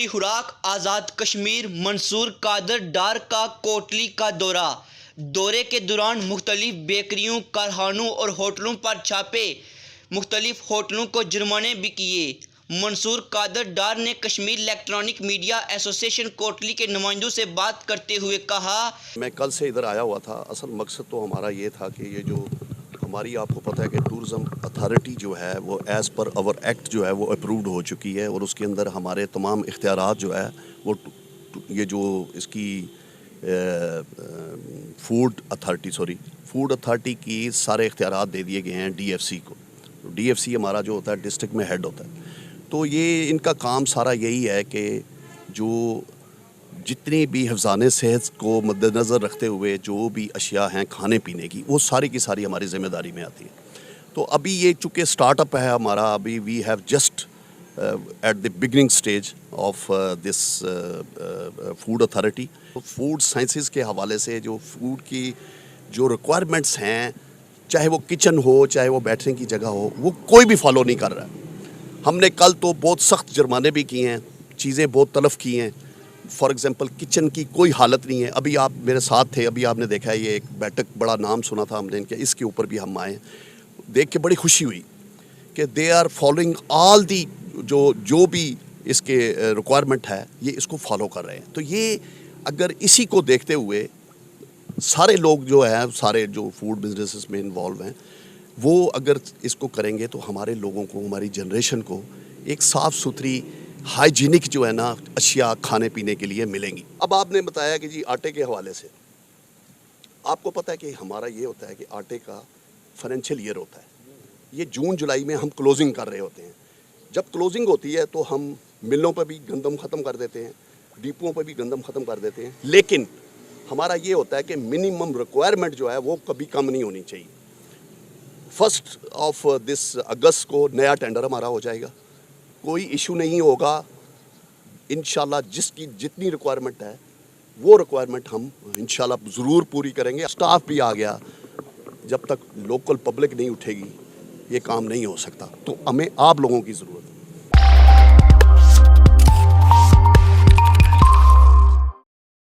ضروری خوراک آزاد کشمیر منصور قادر ڈار کا کوٹلی کا دورے کے دوران مختلف بیکریوں کارخانوں اور ہوٹلوں پر چھاپے مختلف ہوٹلوں کو جرمانے بھی کیے منصور قادر ڈار نے کشمیر الیکٹرانک میڈیا ایسوسی ایشن کوٹلی کے نمائندوں سے بات کرتے ہوئے کہا میں کل سے ادھر آیا ہوا تھا. اصل مقصد تو ہمارا یہ تھا کہ یہ جو ہماری آپ کو پتہ ہے کہ ٹورزم اتھارٹی جو ہے وہ ایز پر اور ایکٹ جو ہے وہ اپرووڈ ہو چکی ہے اور اس کے اندر ہمارے تمام اختیارات جو ہے وہ یہ جو اس کی فوڈ اتھارٹی کی سارے اختیارات دے دیے گئے ہیں ڈی ایف سی کو. ڈی ایف سی ہمارا جو ہوتا ہے ڈسٹرکٹ میں ہیڈ ہوتا ہے. تو یہ ان کا کام سارا یہی ہے کہ جو جتنی بھی حفظان صحت کو مد نظر رکھتے ہوئے جو بھی اشیاء ہیں کھانے پینے کی وہ ساری کی ساری ہماری ذمہ داری میں آتی ہے. تو ابھی یہ چونکہ سٹارٹ اپ ہے ہمارا, ابھی we have just at the beginning stage of this food authority. Food sciences کے حوالے سے جو فوڈ کی جو ریکوائرمنٹس ہیں, چاہے وہ کچن ہو چاہے وہ بیٹھنے کی جگہ ہو, وہ کوئی بھی فالو نہیں کر رہا ہے. ہم نے کل تو بہت سخت جرمانے بھی کیے ہیں, چیزیں بہت تلف کی ہیں. فار ایگزامپل کچن کی کوئی حالت نہیں ہے. ابھی آپ میرے ساتھ تھے, ابھی آپ نے دیکھا ہے یہ ایک بیٹھک بڑا نام سنا تھا ہم نے کہ اس کے اوپر بھی ہم آئے, دیکھ کے بڑی خوشی ہوئی کہ دے آر فالوئنگ آل دی جو بھی اس کے ریکوائرمنٹ ہے یہ اس کو فالو کر رہے ہیں. تو یہ اگر اسی کو دیکھتے ہوئے سارے لوگ جو ہیں سارے جو فوڈ بزنسز میں انوالو ہیں وہ اگر اس کو کریں گے تو ہمارے لوگوں کو ہماری جنریشن کو ایک صاف ستھری ہائیجینک جو ہے نا اشیاء کھانے پینے کے لیے ملیں گی. اب آپ نے بتایا کہ جی آٹے کے حوالے سے آپ کو پتہ ہے کہ ہمارا یہ ہوتا ہے کہ آٹے کا فائنینشیل ایئر ہوتا ہے. یہ جون جولائی میں ہم کلوزنگ کر رہے ہوتے ہیں. جب کلوزنگ ہوتی ہے تو ہم ملوں پہ بھی گندم ختم کر دیتے ہیں, ڈیپوؤں پہ بھی گندم ختم کر دیتے ہیں, لیکن ہمارا یہ ہوتا ہے کہ منیمم ریکوائرمنٹ جو ہے وہ کبھی کم نہیں ہونی چاہیے. 1 دس اگست کو نیا ٹینڈر ہمارا ہو جائے گا, کوئی ایشو نہیں ہوگا. انشاءاللہ جس کی جتنی ریکوائرمنٹ ہے وہ ریکوائرمنٹ ہم انشاءاللہ ضرور پوری کریں گے. سٹاف بھی آ گیا, جب تک لوکل پبلک نہیں اٹھے گی یہ کام نہیں ہو سکتا. تو ہمیں آپ لوگوں کی ضرورت ہے.